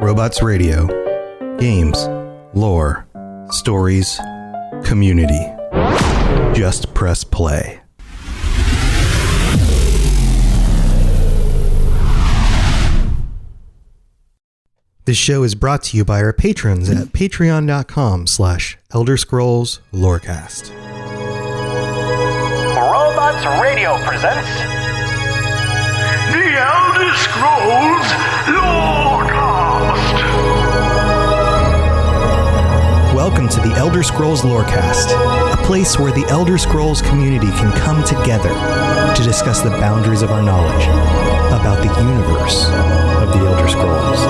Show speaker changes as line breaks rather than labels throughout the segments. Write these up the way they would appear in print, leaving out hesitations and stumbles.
Robots Radio. Games, lore, stories, community. Just press play. This show is brought to you by our patrons at patreon.com/ElderScrollsLorecast.
Robots Radio presents The Elder Scrolls Lorecast.
Welcome to the Elder Scrolls Lorecast, a place where the Elder Scrolls community can come together to discuss the boundaries of our knowledge about the universe of the Elder Scrolls.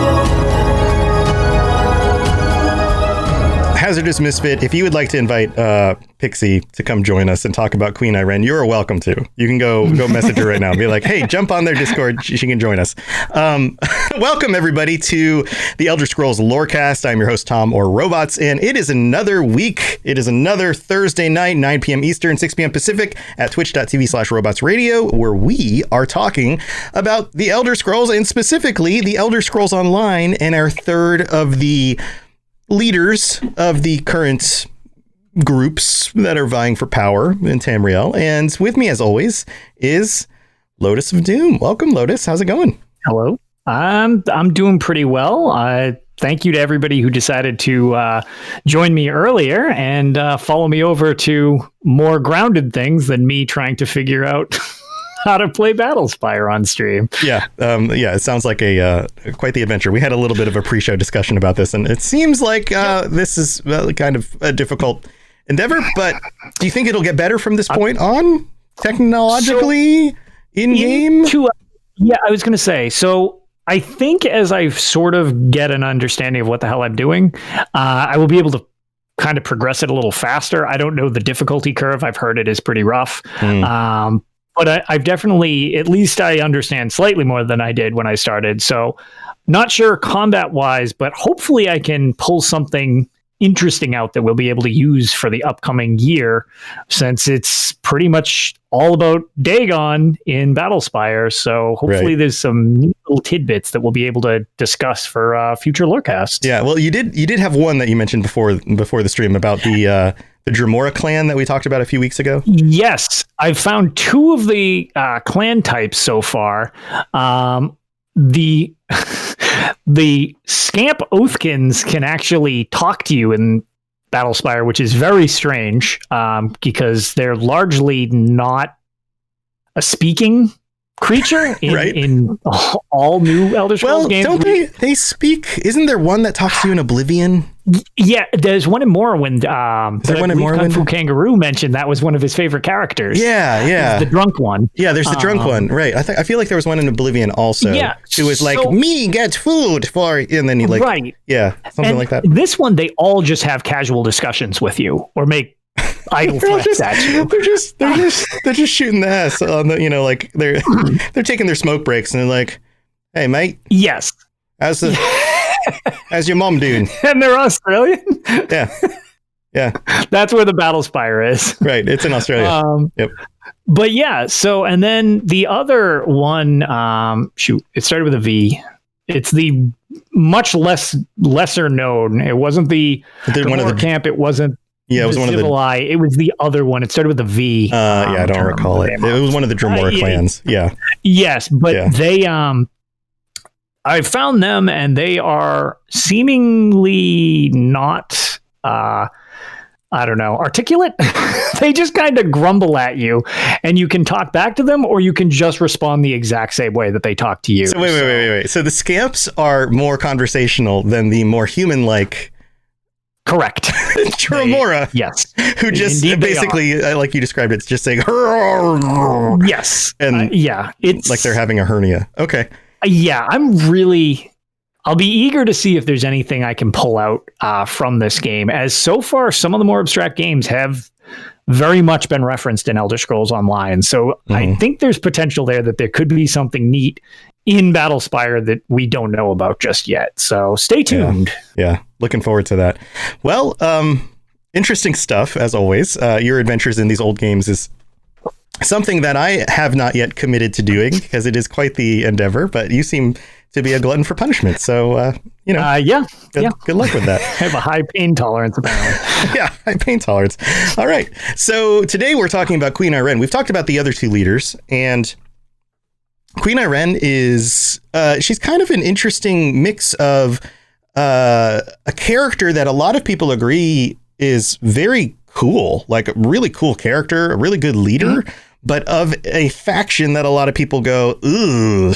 Hazardous Misfit, if you would like to invite Pixie to come join us and talk about Queen Ayrenn, you're welcome to. You can go message her right now and be like, hey, jump on their Discord. She can join us. Welcome, everybody, to the Elder Scrolls Lorecast. I'm your host, Tom, or Robots, and it is another week. It is another Thursday night, 9 p.m. Eastern, 6 p.m. Pacific at twitch.tv/robotsradio, where we are talking about the Elder Scrolls, and specifically the Elder Scrolls Online, and our third of the leaders of the current groups that are vying for power in Tamriel. And with me, as always, is Lotus of Doom. Welcome, Lotus. How's it going?
Hello. I'm doing pretty well. Thank you to everybody who decided to join me earlier and follow me over to more grounded things than me trying to figure out how to play Battlespire on stream.
Yeah, it sounds like quite the adventure. We had a little bit of a pre-show discussion about this, and it seems like this is kind of a difficult endeavor, but do you think it'll get better from this point on, technologically, in-game?
Yeah, I was going to say, so I think as I sort of get an understanding of what the hell I'm doing, I will be able to kind of progress it a little faster. I don't know the difficulty curve. I've heard it is pretty rough. But I've definitely, at least I understand slightly more than I did when I started. So not sure combat-wise, but hopefully I can pull something interesting out that we'll be able to use for the upcoming year, since it's pretty much all about Dagon in Battlespire. So hopefully there's some neat little tidbits that we'll be able to discuss for future Lorecasts.
Yeah, well, you did have one that you mentioned before the stream about the Dremora clan that we talked about a few weeks ago.
Yes, I've found two of the clan types so far. The Scamp Oathkins can actually talk to you in Battlespire, which is very strange because they're largely not a speaking creature in all new Elder Scrolls games.
Don't they speak? Isn't there one that talks to you in Oblivion?
Yeah, there's one in Morrowind. Kung Fu Kangaroo mentioned that was one of his favorite characters.
Yeah.
The drunk one.
Yeah, there's the drunk one. Right. I feel like there was one in Oblivion also.
Yeah.
Who was like, me get food for, and then he like,
right.
Yeah, something like that.
This one, they all just have casual discussions with you or make idle threats at you.
They're just shooting the ass on the, like they're taking their smoke breaks and they're like, hey mate.
Yes.
How's your mom doing?
And they're Australian.
Yeah. That's
where the Battlespire is.
Right. It's in Australia. Yep.
But yeah. So, and then the other one, it started with a V. It's the much lesser known. It wasn't the one of the camp. It wasn't. Yeah, it was one of the Eye. It was the other one. It started with a V.
I don't recall it. It was one of the Dremora clans. Yeah.
Yes, but they I found them and they are seemingly not articulate. They just kind of grumble at you and you can talk back to them or you can just respond the exact same way that they talk to you.
So wait. So the Scamps are more conversational than the more human-like.
Correct.
Dremora.
Yes.
Who just basically, like you described it, it's just saying,
yes.
And
it's
like they're having a hernia. Okay.
Yeah, I'll be eager to see if there's anything I can pull out from this game, as so far some of the more abstract games have very much been referenced in Elder Scrolls Online. So I think there's potential there that there could be something neat in Battlespire that we don't know about just yet. So stay tuned.
Yeah. Looking forward to that. Well, interesting stuff, as always. Your adventures in these old games is something that I have not yet committed to doing because it is quite the endeavor, but you seem to be a glutton for punishment. So, good luck with that.
I have a high pain tolerance, apparently.
Yeah, high pain tolerance. All right. So today we're talking about Queen Ayrenn. We've talked about the other two leaders, and Queen Ayrenn is, she's kind of an interesting mix of a character that a lot of people agree is very cool, like a really cool character, a really good leader, but of a faction that a lot of people go, ooh,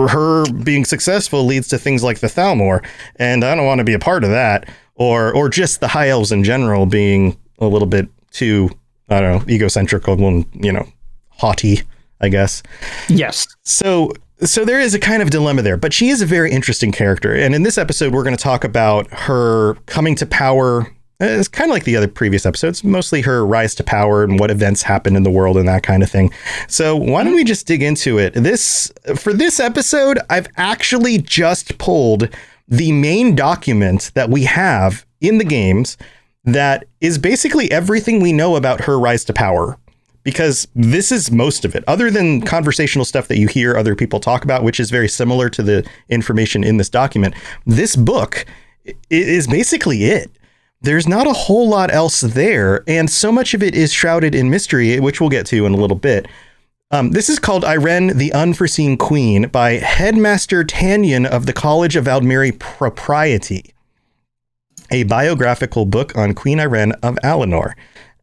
her being successful leads to things like the Thalmor, and I don't want to be a part of that, or just the High Elves in general being a little bit too, I don't know, egocentric and, haughty, I guess.
Yes.
So there is a kind of dilemma there, but she is a very interesting character. And in this episode, we're going to talk about her coming to power. It's kind of like the other previous episodes, mostly her rise to power and what events happen in the world and that kind of thing. So why don't we just dig into it? For this episode, I've actually just pulled the main document that we have in the games that is basically everything we know about her rise to power. Because this is most of it, other than conversational stuff that you hear other people talk about, which is very similar to the information in this document. This book is basically it. There's not a whole lot else there, and so much of it is shrouded in mystery, which we'll get to in a little bit. This is called Ayrenn, the Unforeseen Queen by Headmaster Tannion of the College of Aldmeri Propriety, a biographical book on Queen Ayrenn of Alinor.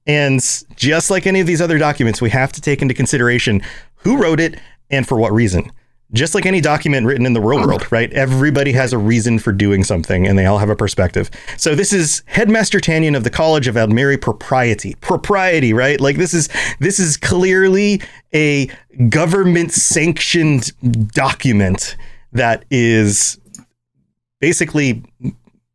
And just like any of these other documents, we have to take into consideration who wrote it and for what reason. Just like any document written in the real world, right? Everybody has a reason for doing something and they all have a perspective. So this is Headmaster Tannion of the College of Aldmeri Propriety. Propriety, right? Like this is clearly a government sanctioned document that is basically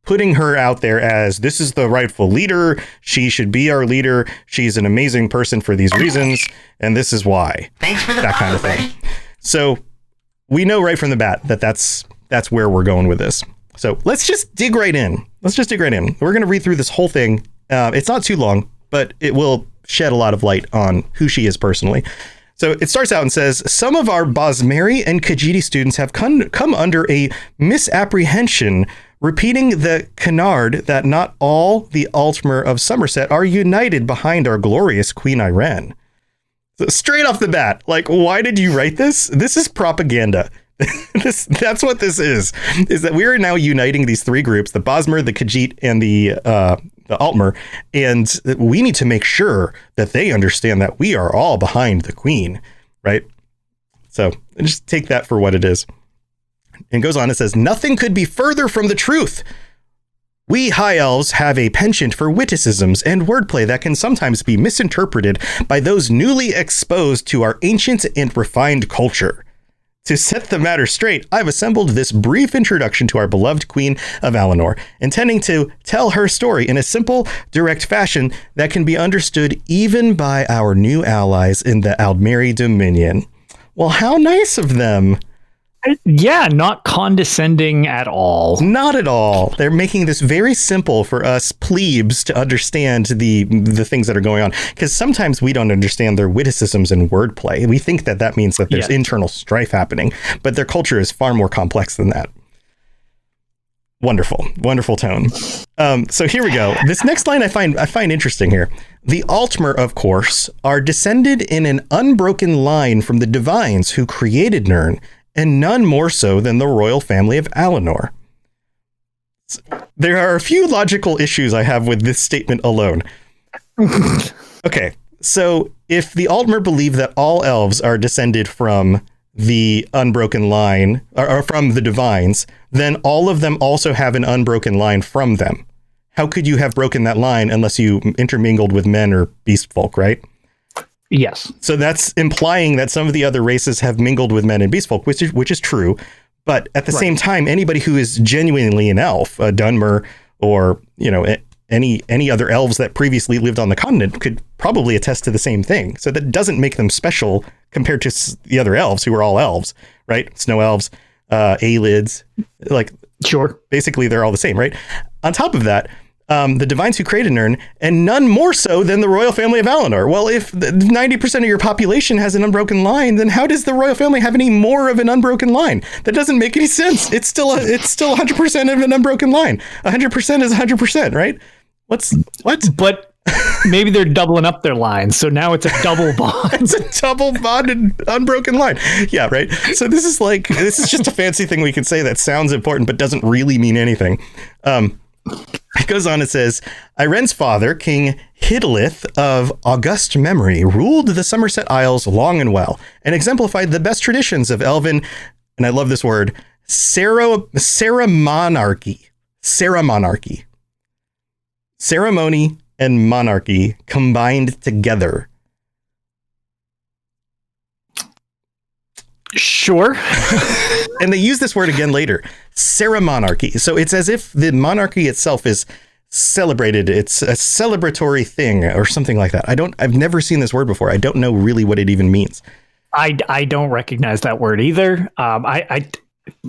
putting her out there as this is the rightful leader. She should be our leader. She's an amazing person for these reasons. And this is why.
Thanks for the
that kind of thing. So we know right from the bat that that's where we're going with this. So let's just dig right in. We're going to read through this whole thing. It's not too long, but it will shed a lot of light on who she is personally. So it starts out and says, some of our Bosmeri and Khajiit students have come under a misapprehension, repeating the canard that not all the Altmer of Somerset are united behind our glorious Queen Ayrenn. So straight off the bat, like, why did you write this? This is propaganda. That's what this is that we are now uniting these three groups, the Bosmer, the Khajiit, and the Altmer, and we need to make sure that they understand that we are all behind the Queen, right? So just take that for what it is. And goes on, it says, nothing could be further from the truth. We High Elves have a penchant for witticisms and wordplay that can sometimes be misinterpreted by those newly exposed to our ancient and refined culture. To set the matter straight, I've assembled this brief introduction to our beloved Queen of Alinor, intending to tell her story in a simple, direct fashion that can be understood even by our new allies in the Aldmeri Dominion. Well, how nice of them.
Yeah, not condescending at all.
Not at all. They're making this very simple for us plebes to understand the things that are going on. Because sometimes we don't understand their witticisms and wordplay. We think that means that there's internal strife happening, but their culture is far more complex than that. Wonderful, wonderful tone. So here we go. This next line I find interesting here. The Altmer, of course, are descended in an unbroken line from the divines who created Nirn, and none more so than the royal family of Alinor. There are a few logical issues I have with this statement alone. Okay, so if the Altmer believe that all elves are descended from the unbroken line, or from the divines, then all of them also have an unbroken line from them. How could you have broken that line unless you intermingled with men or beast folk, right?
Yes.
So that's implying that some of the other races have mingled with men and beast folk, which is true. But at the same time, anybody who is genuinely an elf, a Dunmer, or any other elves that previously lived on the continent could probably attest to the same thing. So that doesn't make them special compared to the other elves who are all elves, right? Snow elves, Aelids, like
sure.
Basically, they're all the same, right? On top of that, the divines who created Nirn, and none more so than the royal family of Valinor. Well, if 90% of your population has an unbroken line, then how does the royal family have any more of an unbroken line? That doesn't make any sense. It's still 100% of an unbroken line. 100% is 100%, right? What?
But maybe they're doubling up their lines, so now it's a double bond.
It's a double bonded unbroken line. Yeah, right. So this is just a fancy thing we can say that sounds important but doesn't really mean anything. It goes on, it says, Ayrenn's father, King Hidalith of august memory, ruled the Somerset Isles long and well, and exemplified the best traditions of elven, and I love this word, Seramonarchy. Ceremony and monarchy combined together.
Sure.
And they use this word again later, Seramonarchy. So it's as if the monarchy itself is celebrated. It's a celebratory thing or something like that. I've never seen this word before. I don't know really what it even means.
I don't recognize that word either.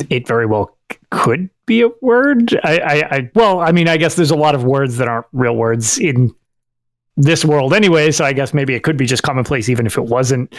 It very well could be a word. I guess there's a lot of words that aren't real words in this world anyway, so I guess maybe it could be just commonplace even if it wasn't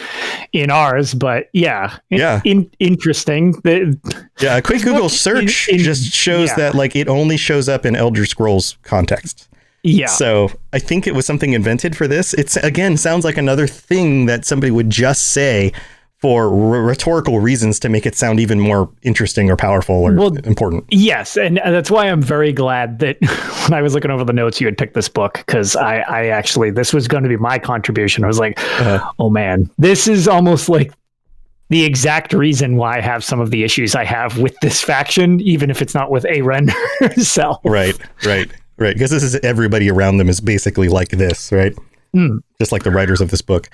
in ours. But interesting.
A quick Google search just shows that like it only shows up in Elder Scrolls context. Yeah. So I think it was something invented for this. It's again sounds like another thing that somebody would just say for rhetorical reasons to make it sound even more interesting or powerful or important. Yes.
And that's why I'm very glad that when I was looking over the notes, you had picked this book, because I actually, this was going to be my contribution. I was like, oh man, this is almost like the exact reason why I have some of the issues I have with this faction, even if it's not with Ayrenn herself.
Right. Because this is everybody around them is basically like this, right? Just like the writers of this book.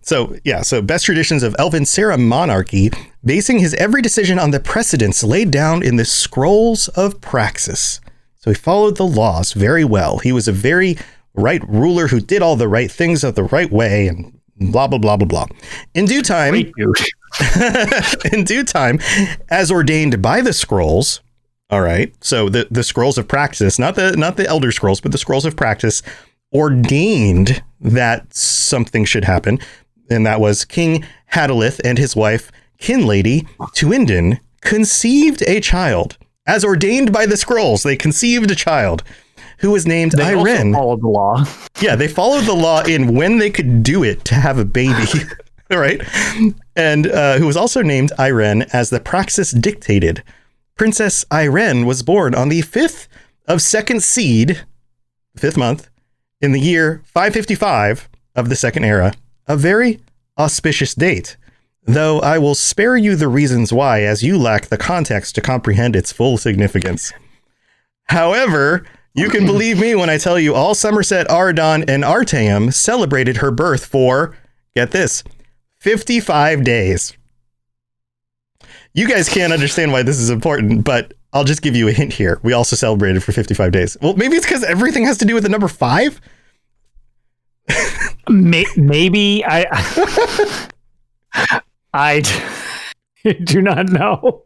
So best traditions of Elven Seramonarchy, basing his every decision on the precedents laid down in the Scrolls of Praxis. So he followed the laws very well. He was a very right ruler who did all the right things the right way and blah, blah, blah, blah, blah. In due time, as ordained by the Scrolls. All right. So the Scrolls of Praxis, not the Elder Scrolls, but the Scrolls of Praxis ordained that something should happen, and that was King Hidalith and his wife Kinlady Tuindin conceived a child, as ordained by the scrolls. They conceived a child who was named Ayrenn.
Also followed the law.
Yeah, they followed the law in when they could do it to have a baby, right? And who was also named Ayrenn as the Praxis dictated. Princess Ayrenn was born on the 5th of second seed, 5th month, in the year 555 of the Second Era, a very auspicious date, though I will spare you the reasons why, as you lack the context to comprehend its full significance. However, you can believe me when I tell you all Somerset, Ardon, and Artaeum celebrated her birth for, get this, 55 days. You guys can't understand why this is important, but I'll just give you a hint here. We also celebrated for 55 days. Well, maybe it's because everything has to do with the number 5.
Maybe I do not know.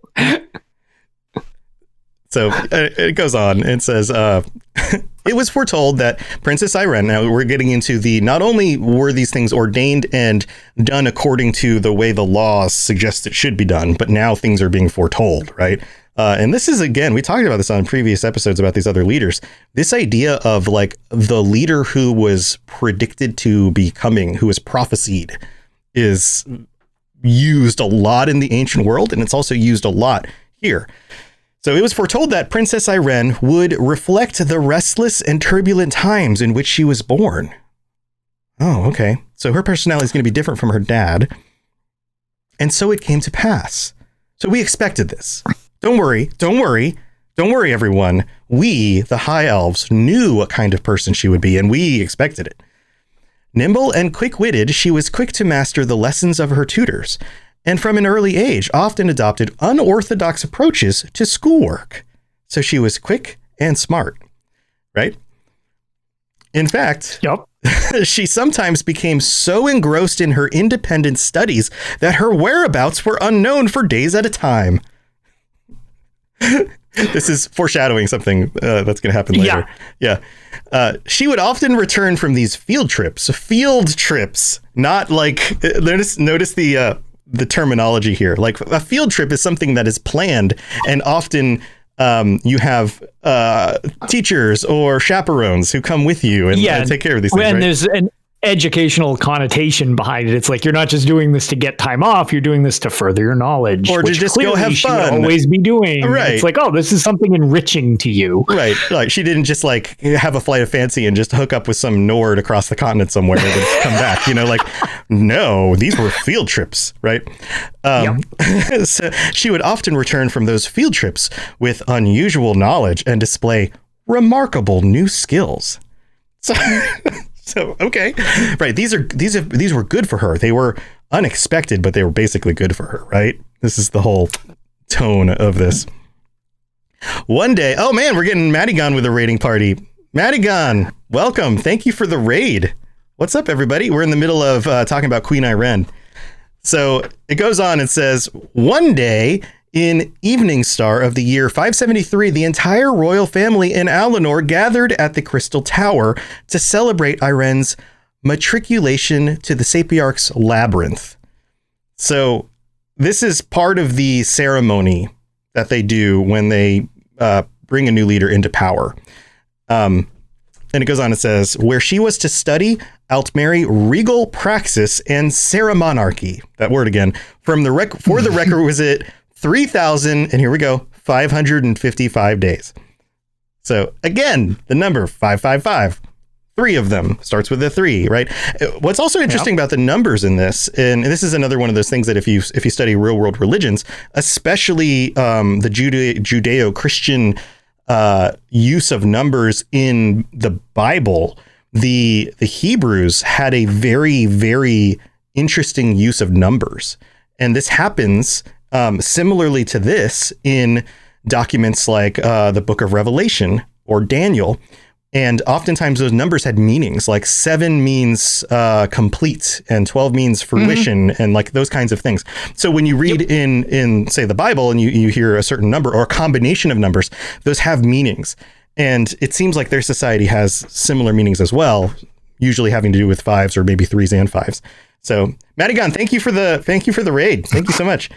So it goes on. It says, it was foretold that Princess Ayrenn, now we're getting into not only were these things ordained and done according to the way the law suggests it should be done, but now things are being foretold, right? And this is, again, we talked about this on previous episodes about these other leaders. This idea of like the leader who was predicted to be coming, who was prophesied, is used a lot in the ancient world. And it's also used a lot here. So it was foretold that Princess Ayrenn would reflect the restless and turbulent times in which she was born. Oh, okay. So her personality is going to be different from her dad. And so it came to pass. So we expected this. Don't worry, everyone. We, the High Elves, knew what kind of person she would be, and we expected it. Nimble and quick-witted, she was quick to master the lessons of her tutors, and from an early age often adopted unorthodox approaches to schoolwork. So she was quick and smart, right? In fact, she sometimes became so engrossed in her independent studies that her whereabouts were unknown for days at a time. This is foreshadowing something that's going to happen later. Yeah. She would often return from these field trips, not like, notice the terminology here. Like a field trip is something that is planned, and often you have teachers or chaperones who come with you and take care of these things.
And
right?
there's an educational connotation behind it. It's like you're not just doing this to get time off, you're doing this to further your knowledge,
or to just go have
she
fun.
would always be doing.
Right.
It's like, oh, this is something enriching to you.
Right. Like she didn't just like have a flight of fancy and just hook up with some Nord across the continent somewhere and then come back. Like, no, these were field trips, right? So she would often return from those field trips with unusual knowledge and display remarkable new skills. So okay, right. These were good for her. They were unexpected, but they were basically good for her, right? This is the whole tone of this. One day, oh man, we're getting Madigan with a raiding party. Madigan, welcome. Thank you for the raid. What's up, everybody? We're in the middle of talking about Queen Ayrenn. So it goes on and says, one day in Evening Star of the year 573, the entire royal family in Alinor gathered at the Crystal Tower to celebrate Ayrenn's matriculation to the Sapiarch's Labyrinth. So this is part of the ceremony that they do when they bring a new leader into power. And it goes on and says, where she was to study Aldmeri regal praxis and ceremonarchy. That word again. For the requisite 3,000, and here we go, 555 days. So again, the number 555, 3 of them starts with a 3, right? What's also interesting about the numbers in this, and this is another one of those things that if you study real world religions, especially the Judeo-Christian use of numbers in the Bible, the Hebrews had a very, very interesting use of numbers. And this happens similarly to this in documents like the Book of Revelation or Daniel. And oftentimes those numbers had meanings, like 7 means complete and 12 means fruition, and like those kinds of things. So when you read in say the Bible and you hear a certain number or a combination of numbers, those have meanings. And it seems like their society has similar meanings as well, usually having to do with 5s or maybe 3s and 5s. So Madigan, thank you for the raid. Thank you so much.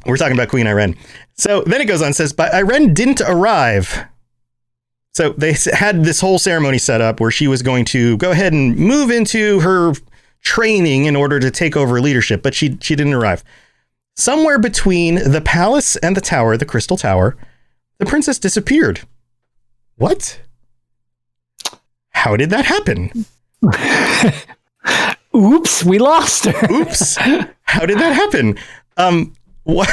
We're talking about Queen Ayrenn. So then it goes on and says, but Ayrenn didn't arrive. So they had this whole ceremony set up where she was going to go ahead and move into her training in order to take over leadership, but she didn't arrive. Somewhere between the palace and the tower, the Crystal Tower, the princess disappeared. What? How did that happen?
Oops, we lost her.
Oops. How did that happen? What?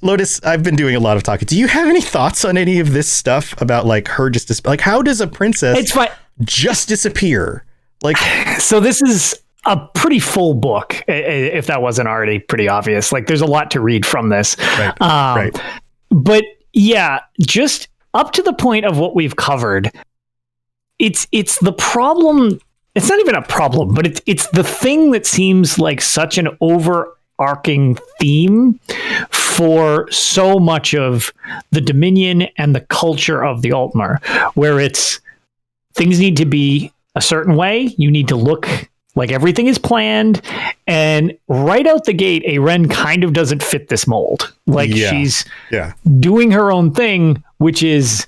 Lotus, I've been doing a lot of talking. Do you have any thoughts on any of this stuff about like her just like how does a princess just disappear? Like,
so this is a pretty full book, if that wasn't already pretty obvious. Like there's a lot to read from this.
Right. Right.
But yeah, just up to the point of what we've covered, it's the problem. It's not even a problem, but it's the thing that seems like such an overarching theme for so much of the Dominion and the culture of the Altmer, where it's things need to be a certain way. You need to look like everything is planned. And right out the gate, Ayrenn kind of doesn't fit this mold. Like she's doing her own thing, which is,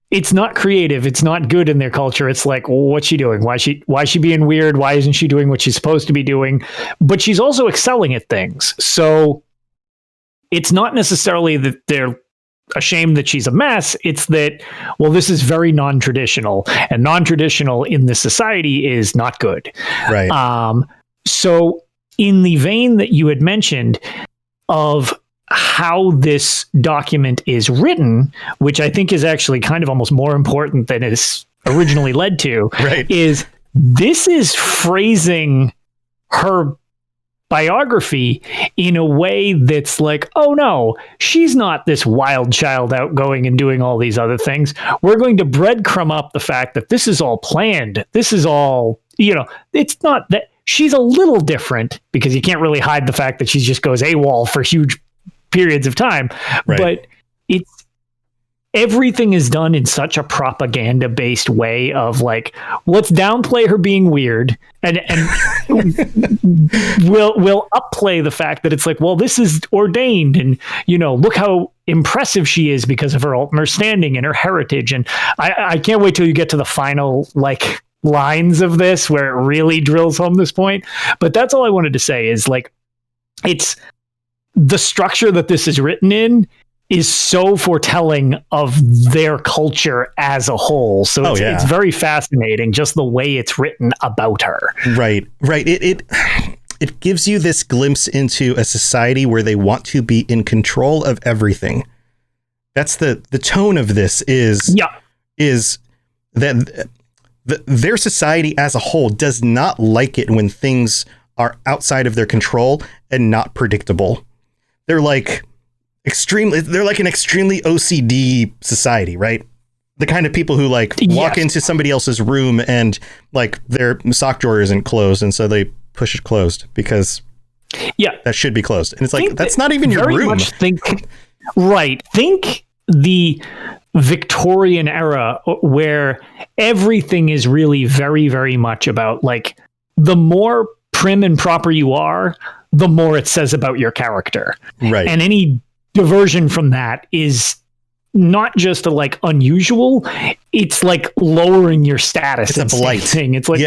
it's not creative. It's not good in their culture. It's like, well, what's she doing? Why is she being weird? Why isn't she doing what she's supposed to be doing? But she's also excelling at things. So it's not necessarily that they're ashamed that she's a mess. It's that, well, this is very non-traditional, and non-traditional in this society is not good.
Right.
So in the vein that you had mentioned of how this document is written, which I think is actually kind of almost more important than it's originally led to,
right,
is this is phrasing her biography in a way that's like, oh no, she's not this wild child outgoing and doing all these other things. We're going to breadcrumb up the fact that this is all planned. This is all, it's not that she's a little different, because you can't really hide the fact that she just goes AWOL for huge periods of time.
Right.
But everything is done in such a propaganda based way of like, let's downplay her being weird and we'll upplay the fact that it's like, well, this is ordained, and look how impressive she is because of her Aldmeri standing and her heritage. And I can't wait till you get to the final like lines of this where it really drills home this point. But that's all I wanted to say is like, it's the structure that this is written in is so foretelling of their culture as a whole. So it's very fascinating, just the way it's written about her.
Right. It gives you this glimpse into a society where they want to be in control of everything. That's the tone of this is that their society as a whole does not like it when things are outside of their control and not predictable. They're like an extremely OCD society, right? The kind of people who like walk into somebody else's room and like their sock drawer isn't closed, and so they push it closed because that should be closed. And it's like, that's not even your room.
Think the Victorian era where everything is really very, very much about like, the more prim and proper you are, the more it says about your character.
Right.
And any diversion from that is not just like unusual, it's like lowering your status.
It's a blight
thing. It's like,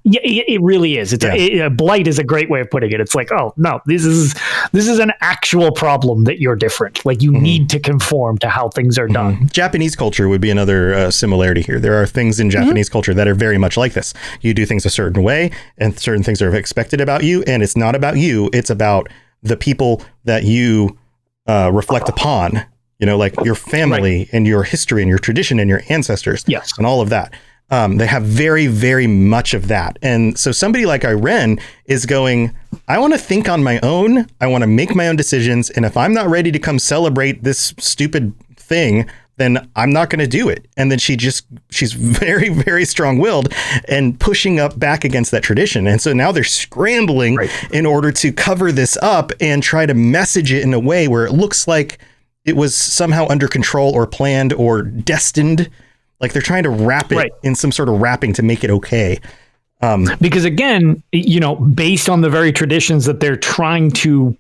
it really is. A blight is a great way of putting it. It's like, oh no, this is an actual problem that you're different. Like you need to conform to how things are done.
Japanese culture would be another similarity here. There are things in Japanese culture that are very much like this. You do things a certain way and certain things are expected about you. And it's not about you. It's about the people that you reflect upon, like your family and your history and your tradition and your ancestors and all of that. They have very, very much of that. And so somebody like Ayrenn is going, I want to think on my own. I want to make my own decisions. And if I'm not ready to come celebrate this stupid thing, then I'm not going to do it. And then she's very, very strong-willed and pushing up back against that tradition. And so now they're scrambling in order to cover this up and try to message it in a way where it looks like it was somehow under control or planned or destined. Like they're trying to wrap it in some sort of wrapping to make it okay.
Because again, based on the very traditions that they're trying to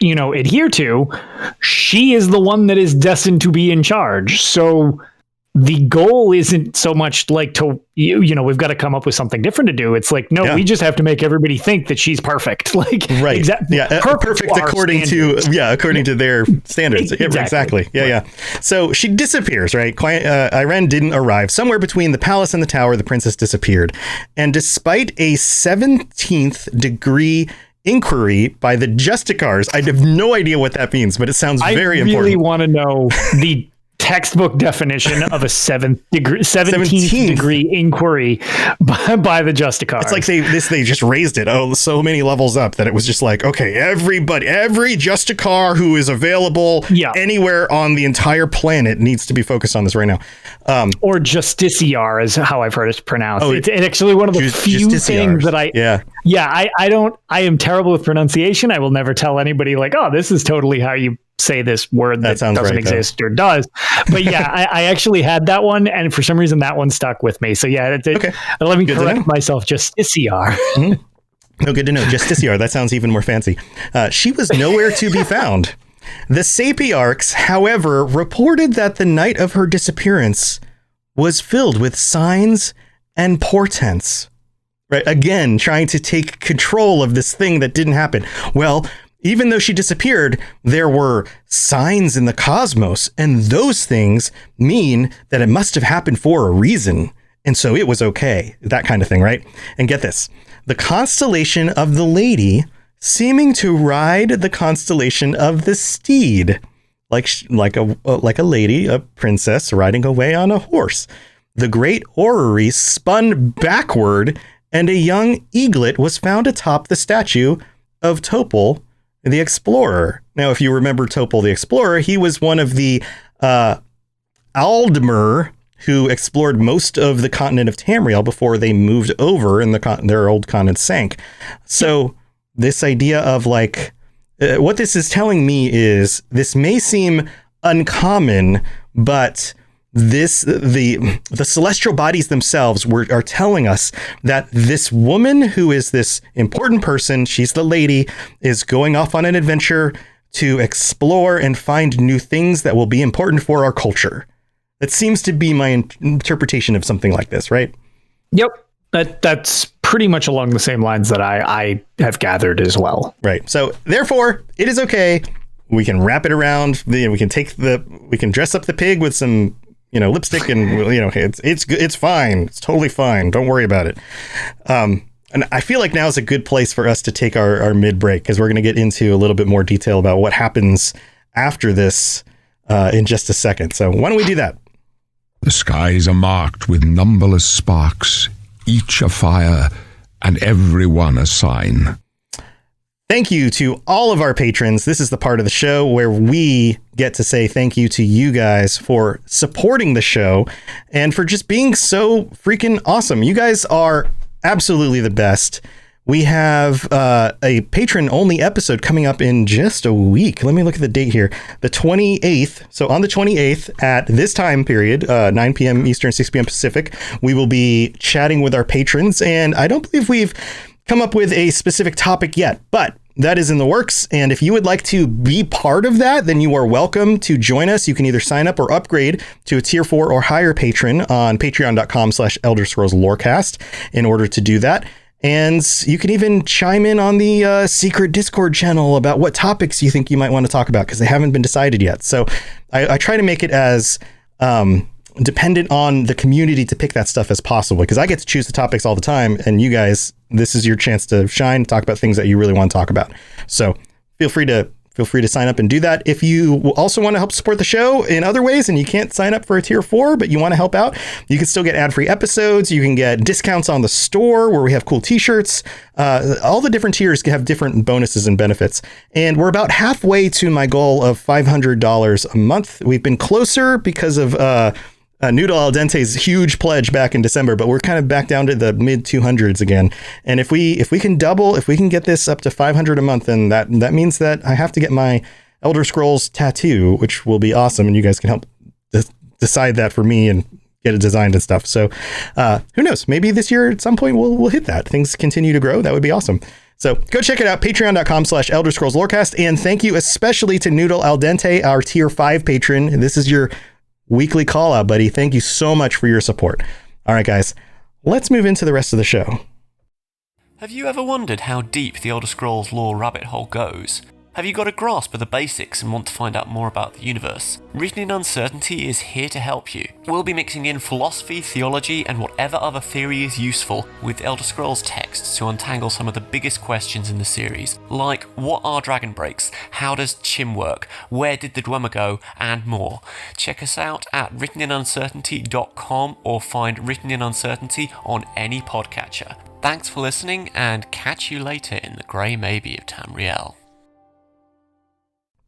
adhere to, she is the one that is destined to be in charge. So the goal isn't so much like we've got to come up with something different to do. It's like, no, we just have to make everybody think that she's perfect. Like, exactly.
Yeah. Perfect according to their standards. Exactly. Yeah. So she disappears, right? Ayrenn didn't arrive. Somewhere between the palace and the tower, the princess disappeared. And despite a 17th degree inquiry by the Justicars, I have no idea what that means, but it sounds very important. I really
want to know the textbook definition of a 17th degree inquiry by the Justicars.
It's like they just raised it so many levels up that it was just like, okay, every Justicar who is available anywhere on the entire planet needs to be focused on this right now.
Or Justiciar is how I've heard it pronounced. It's actually one of the few things that I am terrible with pronunciation. I will never tell anybody like, oh, this is totally how you say this word that doesn't exist or does. But I actually had that one, and for some reason that one stuck with me. So let me correct myself. Justiciar.
No, good to know. Justiciar. That sounds even more fancy. She was nowhere to be found. The Sapiarchs, however, reported that the night of her disappearance was filled with signs and portents. Right. Again, trying to take control of this thing that didn't happen. Well, even though she disappeared, there were signs in the cosmos, and those things mean that it must have happened for a reason. And so it was okay. That kind of thing, right? And get this. The constellation of the Lady seeming to ride the constellation of the Steed, like a lady, a princess riding away on a horse. The great orrery spun backward, and a young eaglet was found atop the statue of Topol the Explorer. Now, if you remember Topol the Explorer, he was one of the Aldmer who explored most of the continent of Tamriel before they moved over and their old continent sank. So this idea of like what this is telling me is this may seem uncommon, but the celestial bodies themselves are telling us that this woman who is this important person, she's the lady, is going off on an adventure to explore and find new things that will be important for our culture. That seems to be my interpretation of something like this, right?
Yep. That's pretty much along the same lines that I have gathered as well.
Right. So therefore, it is okay. We can wrap it around. We can dress up the pig with some, lipstick, and it's good. It's fine. It's totally fine. Don't worry about it. And I feel like now is a good place for us to take our mid break, because we're going to get into a little bit more detail about what happens after this in just a second. So why don't we do that?
The skies are marked with numberless sparks, each a fire, and every one a sign.
Thank you to all of our patrons. This is the part of the show where we get to say thank you to you guys for supporting the show and for just being so freaking awesome. You guys are absolutely the best. We have a patron-only episode coming up in just a week. Let me look at the date here. The 28th. So on the 28th at this time period, 9 p.m. Eastern, 6 p.m. Pacific, we will be chatting with our patrons. And I don't believe we've come up with a specific topic yet, but that is in the works. And if you would like to be part of that, then you are welcome to join us. You can either sign up or upgrade to a tier 4 or higher patron on patreon.com/Elder Scrolls Lorecast in order to do that. And you can even chime in on the secret Discord channel about what topics you think you might want to talk about, because they haven't been decided yet. So I try to make it as dependent on the community to pick that stuff as possible, because I get to choose the topics all the time, and you guys, this is your chance to shine, talk about things that you really want to talk about. So feel free to sign up and do that. If you also want to help support the show in other ways and you can't sign up for a tier 4, but you want to help out, you can still get ad-free episodes. You can get discounts on the store where we have cool t-shirts. All the different tiers have different bonuses and benefits. And we're about halfway to my goal of $500 a month. We've been closer because of Noodle Al Dente's huge pledge back in December, but we're kind of back down to the mid 200s again. And if we can get this up to 500 a month, then that means that I have to get my Elder Scrolls tattoo, which will be awesome. And you guys can help decide that for me and get it designed and stuff. So who knows? Maybe this year at some point we'll hit that. Things continue to grow. That would be awesome. So go check it out, patreon.com/Elder Scrolls Lorecast. And thank you especially to Noodle Al Dente, our tier 5 patron. This is your weekly call out, buddy. Thank you so much for your support. All right, guys, let's move into the rest of the show.
Have you ever wondered how deep the Elder Scrolls lore rabbit hole goes? Have you got a grasp of the basics and want to find out more about the universe? Written in Uncertainty is here to help you. We'll be mixing in philosophy, theology, and whatever other theory is useful with Elder Scrolls texts to untangle some of the biggest questions in the series, like what are dragon breaks, how does Chim work, where did the Dwemer go, and more. Check us out at writteninuncertainty.com or find Written in Uncertainty on any podcatcher. Thanks for listening, and catch you later in the Grey Maybe of Tamriel.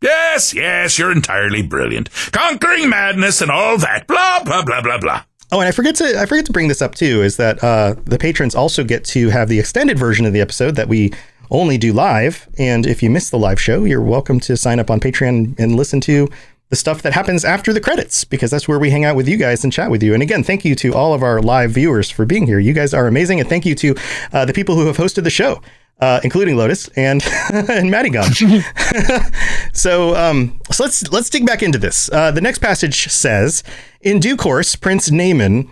Yes, you're entirely brilliant. Conquering madness and all that, blah, blah, blah, blah, blah.
Oh, and I forget to bring this up too, is that the patrons also get to have the extended version of the episode that we only do live. And if you missed the live show, you're welcome to sign up on Patreon and listen to the stuff that happens after the credits, because that's where we hang out with you guys and chat with you. And again, thank you to all of our live viewers for being here. You guys are amazing. And thank you to the people who have hosted the show. Including Lotus and Maddie Gun. So let's dig back into this. The next passage says, in due course, Prince Naaman,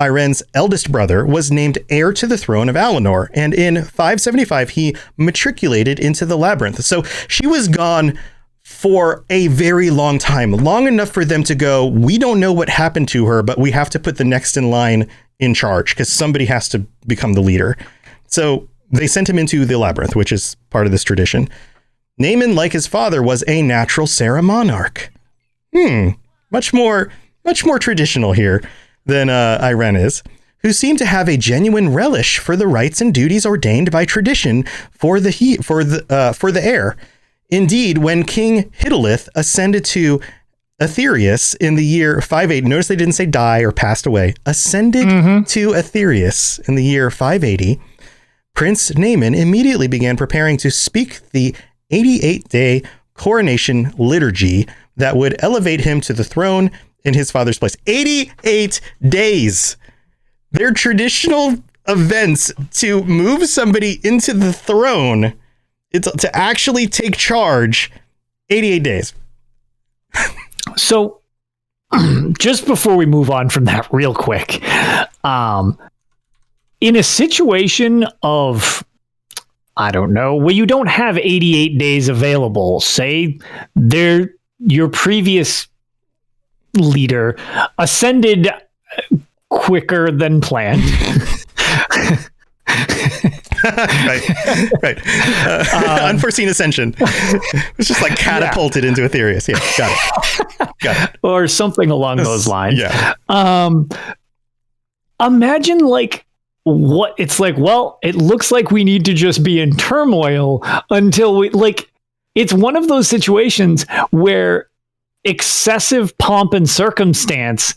Ayrenn's eldest brother, was named heir to the throne of Alinor, and in 575 he matriculated into the labyrinth. So she was gone for a very long time, long enough for them to go, we don't know what happened to her, but we have to put the next in line in charge because somebody has to become the leader. So they sent him into the labyrinth, which is part of this tradition. Naaman, like his father, was a natural Serra monarch. Much more traditional here than Ayrenn is, who seemed to have a genuine relish for the rights and duties ordained by tradition for the heir. Indeed, when King Hiddelith ascended to Aetherius in the year 580, notice they didn't say die or passed away, ascended to Aetherius in the year 580, Prince Naaman immediately began preparing to speak the 88-day coronation liturgy that would elevate him to the throne in his father's place. 88 days. They're traditional events to move somebody into the throne. It's to actually take charge. 88 days.
So just before we move on from that real quick, in a situation of, I don't know, where you don't have 88 days available, say your previous leader ascended quicker than planned.
right. Unforeseen ascension. It's just like catapulted into Aetherius. Yeah, got it.
Or something along those lines.
Yeah.
Imagine like what it's like. Well, it looks like we need to just be in turmoil until we like. It's one of those situations where excessive pomp and circumstance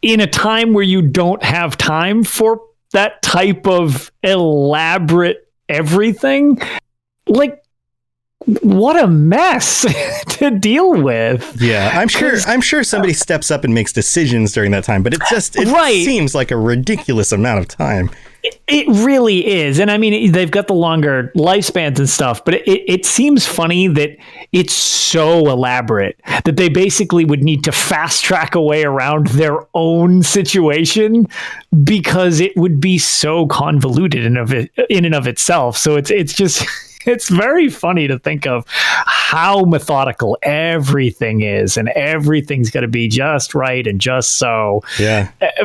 in a time where you don't have time for that type of elaborate everything, like what a mess to deal with.
Yeah, I'm sure somebody steps up and makes decisions during that time, but it seems like a ridiculous amount of time.
It really is. And I mean, they've got the longer lifespans and stuff, but it seems funny that it's so elaborate that they basically would need to fast track a way around their own situation because it would be so convoluted in and of itself. So it's just... It's very funny to think of how methodical everything is, and everything's got to be just right and just so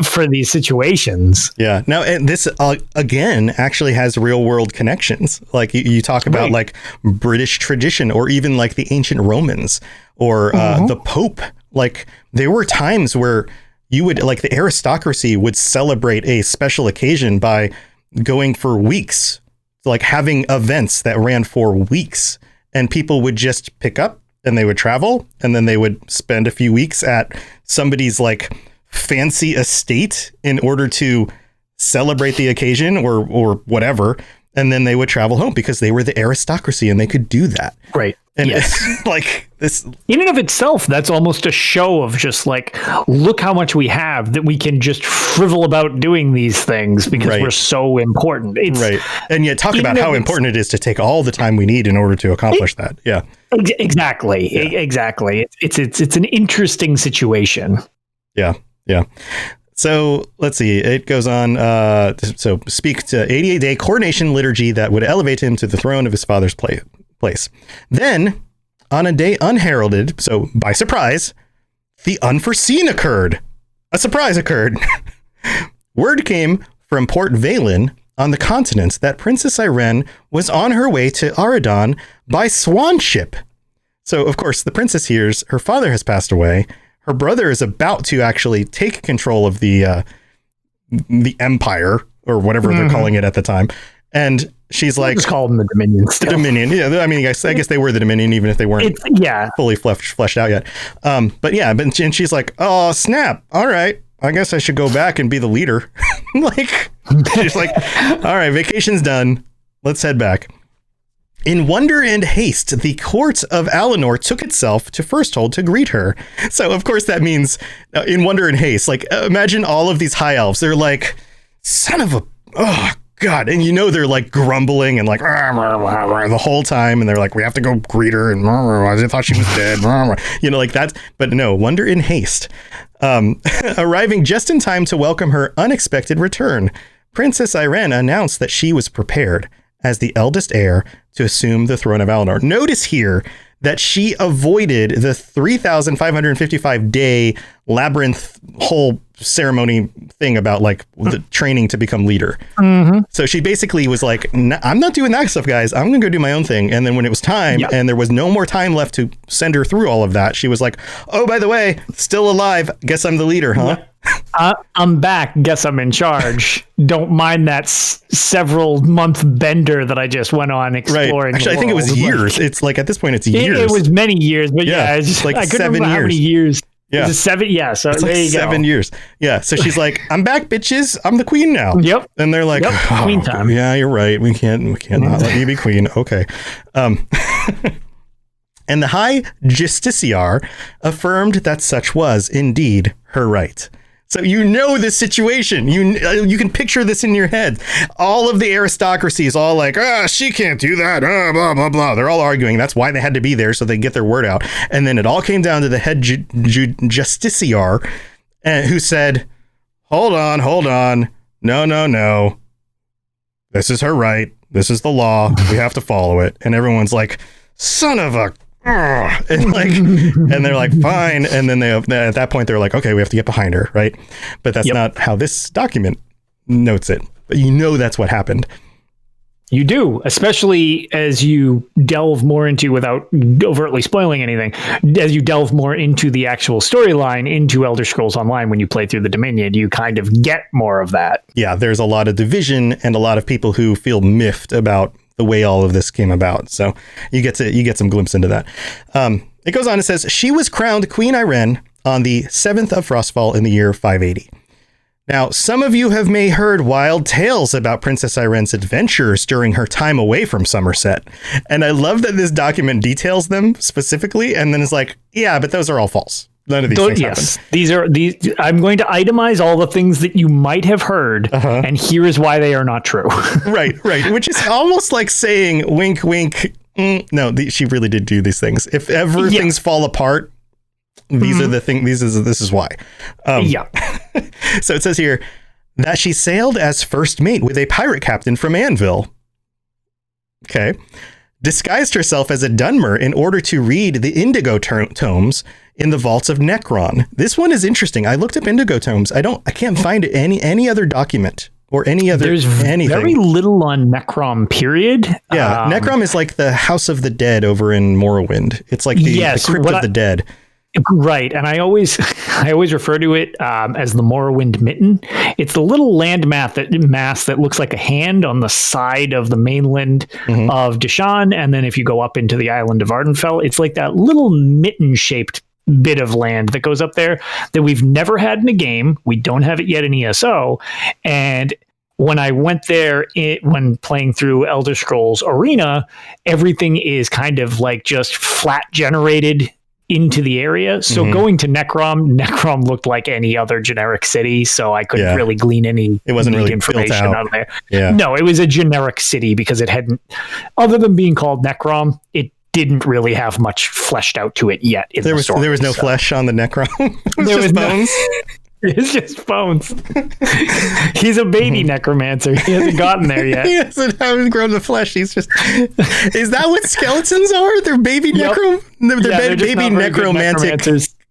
for these situations.
Yeah. Now, and this, again, actually has real world connections. Like you talk about like British tradition, or even like the ancient Romans, or the Pope. Like there were times where you would, like the aristocracy would celebrate a special occasion by going for weeks, like having events that ran for weeks, and people would just pick up and they would travel, and then they would spend a few weeks at somebody's like fancy estate in order to celebrate the occasion or whatever. And then they would travel home because they were the aristocracy and they could do that.
Right.
And like this
in and of itself, that's almost a show of just like, look how much we have that we can just frivol about doing these things because we're so important. It's,
right. And yet talk about how important it is to take all the time we need in order to accomplish that. Yeah,
exactly. Yeah. Exactly. It's an interesting situation.
Yeah. Yeah. So let's see. It goes on. So speak to 88-day coronation liturgy that would elevate him to the throne of his father's place. Then, on a day unheralded, so by surprise, the unforeseen occurred. A surprise occurred. Word came from Port Valen on the continent that Princess Ayrenn was on her way to Aradon by swan ship. So, of course, the princess hears her father has passed away. Her brother is about to actually take control of the empire, or whatever they're calling it at the time. And she's like,
just call them the Dominion still.
Dominion. Yeah. I mean, I guess they were the Dominion, even if they weren't fully fleshed out yet. And she's like, oh, snap. All right. I guess I should go back and be the leader. Like, she's like, all right, vacation's done. Let's head back. In wonder and haste, the court of Alinor took itself to Firsthold to greet her. So, of course, that means in wonder and haste. Like, imagine all of these high elves. They're like, son of a... Oh, God. And they're like grumbling and like the whole time. And they're like, we have to go greet her. And I thought she was dead. Like that. But no, wonder and haste. Arriving just in time to welcome her unexpected return, Princess Ayrenn announced that she was prepared as the eldest heir to assume the throne of Alinor. Notice here that she avoided the 3,555 day labyrinth whole ceremony thing about like the training to become leader. Mm-hmm. So she basically was like, I'm not doing that stuff, guys. I'm going to go do my own thing. And then when it was time and there was no more time left to send her through all of that, she was like, oh, by the way, still alive. Guess I'm the leader, huh?
I'm back. Guess I'm in charge. Don't mind that several month bender that I just went on exploring.
Right. Actually, I think it was years. It's like at this point, it's years.
It was many years, but it's just
like
I couldn't
7
remember
years.
How many years?
Yeah.
Is it 7? Yeah. So
it's
there
like
you go.
7 years. Yeah. So she's like, I'm back, bitches. I'm the queen now.
Yep.
And they're like,
queen time.
Yeah, you're right. We can't not let you be queen. Okay. And the High Justiciar affirmed that such was indeed her right. So you know this situation. You can picture this in your head. All of the aristocracy is all like, she can't do that. Blah, blah, blah. They're all arguing. That's why they had to be there, so they get their word out. And then it all came down to the head justiciar, who said, hold on. No. This is her right. This is the law. We have to follow it. And everyone's like, son of a... and they're like, fine. And then at that point, they're like, okay, we have to get behind her, right? But that's not how this document notes it. But you know that's what happened.
You do, especially as you delve more into, without overtly spoiling anything, as you delve more into the actual storyline into Elder Scrolls Online when you play through the Dominion, you kind of get more of that.
Yeah, there's a lot of division and a lot of people who feel miffed about the way all of this came about. So you get some glimpse into that. It goes on, it says, she was crowned Queen Ayrenn on the 7th of Frostfall in the year 580. Now, some of you may heard wild tales about Princess Ayrenn's adventures during her time away from Somerset. And I love that this document details them specifically, and then it's like, yeah, but those are all false. None of these things happen.
These I'm going to itemize all the things that you might have heard, and here is why they are not true.
Right. Which is almost like saying, wink, wink. No, she really did do these things. If ever things fall apart, these are the things. This is why. So it says here that she sailed as first mate with a pirate captain from Anvil. Okay. Disguised herself as a Dunmer in order to read the Indigo tomes in the vaults of Necron. This one is interesting. I looked up Indigo tomes. I can't find any other document or any other anything.
Very little on Necrom, period.
Yeah, Necrom is like the House of the Dead over in Morrowind. It's like the Crypt of the Dead.
Right, and I always refer to it as the Morrowind Mitten. It's the little land mass that looks like a hand on the side of the mainland of Deshaan, and then if you go up into the island of Ardenfell, it's like that little mitten-shaped bit of land that goes up there that we've never had in a game. We don't have it yet in ESO, and when I went there when playing through Elder Scrolls Arena, everything is kind of like just flat generated into the area. So going to Necrom looked like any other generic city, so I couldn't really glean any information out of there. Yeah. No, it was a generic city because it hadn't, other than being called Necrom, it didn't really have much fleshed out to it yet. There was
no flesh on the Necrom. There was bones.
It's just bones. He's a baby necromancer. He hasn't gotten there yet.
He haven't grown the flesh. He's just... Is that what skeletons are? They're baby They're baby necromantic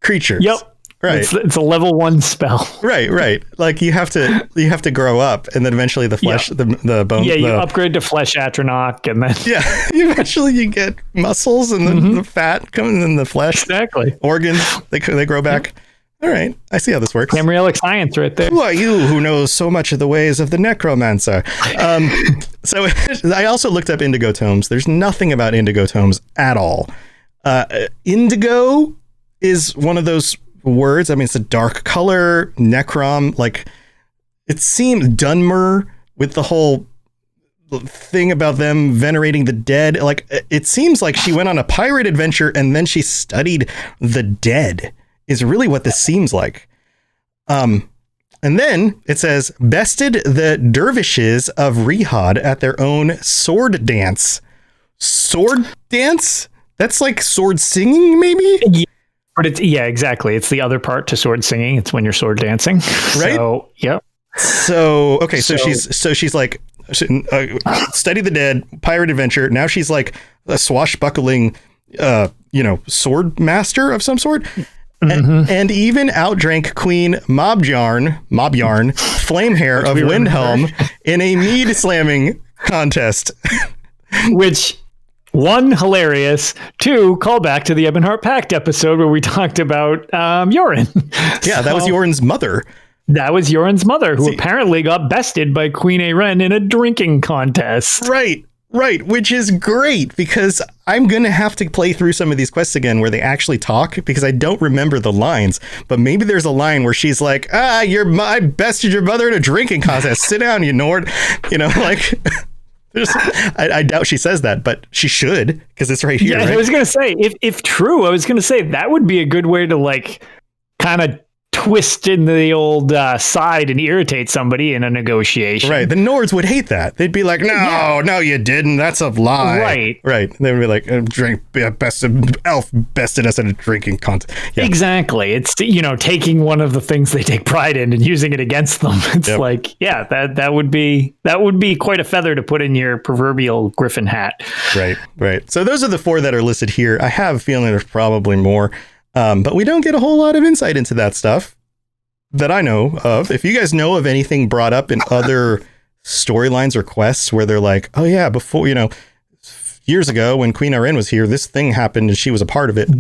creatures.
Yep.
Right.
It's a level 1 spell.
Right. Like you have to grow up, and then eventually the flesh, the bone.
Yeah, you upgrade to flesh Atronach, and then
eventually you get muscles, and then the fat comes in the flesh.
Exactly.
Organs they grow back. Yep. All right, I see how this works.
Tamrielic science right there.
Who are you who knows so much of the ways of the necromancer? So I also looked up Indigo tomes. There's nothing about Indigo tomes at all. Indigo is one of those words. I mean, it's a dark color. Necrom, like it seems Dunmer with the whole thing about them venerating the dead. Like it seems like she went on a pirate adventure and then she studied the dead. Is really what this seems like. And then it says, bested the dervishes of Rihad at their own sword dance. Sword dance? That's like sword singing, maybe?
Yeah, but exactly. It's the other part to sword singing. It's when you're sword dancing.
Right?
So, yep.
So, okay, so she's like, study the dead, pirate adventure. Now she's like a swashbuckling, sword master of some sort. And even outdrank Queen Mobjarn, Flamehair of Windhelm in a mead slamming contest.
Which, 1, hilarious. 2, call back to the Ebonheart Pact episode where we talked about Yoren.
Yeah, that was Yoren's mother.
That was Yoren's mother, who apparently got bested by Queen Ayrenn in a drinking contest.
Right, which is great because I'm going to have to play through some of these quests again where they actually talk because I don't remember the lines, but maybe there's a line where she's like, I bested your mother in a drinking contest. Sit down, you Nord. I doubt she says that, but she should, because it's right here.
Yeah,
right?
I was going to say, if true, I was going to say that would be a good way to like kind of twist in the old side and irritate somebody in a negotiation.
Right. The Nords would hate that. They'd be like, no, you didn't. That's a lie.
Right.
Right. They would be like, elf bested us at a drinking contest. Yeah.
Exactly. It's, taking one of the things they take pride in and using it against them. It's like, yeah, that would be quite a feather to put in your proverbial griffin hat.
Right. So those are the 4 that are listed here. I have a feeling there's probably more. But we don't get a whole lot of insight into that stuff that I know of. If you guys know of anything brought up in other storylines or quests where they're like, oh yeah, before, years ago when Queen Ayrenn was here, this thing happened and she was a part of it.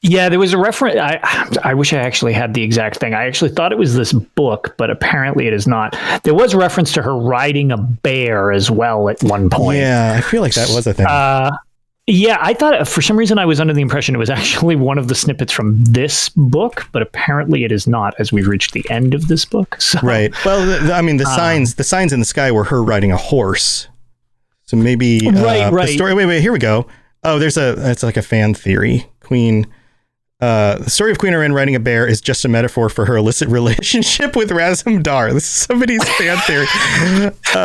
Yeah, there was a reference. I wish I actually had the exact thing. I actually thought it was this book, but apparently it is not. There was a reference to her riding a bear as well at one point.
Yeah, I feel like that was a thing.
Yeah, I thought for some reason I was under the impression it was actually one of the snippets from this book, but apparently it is not, as we've reached the end of this book. So,
right. Well, the signs in the sky were her riding a horse. So maybe
right.
The story. Wait, here we go. Oh, it's like a fan theory. The story of Queen Ayrenn riding a bear is just a metaphor for her illicit relationship with Razumdar. This is somebody's fan theory.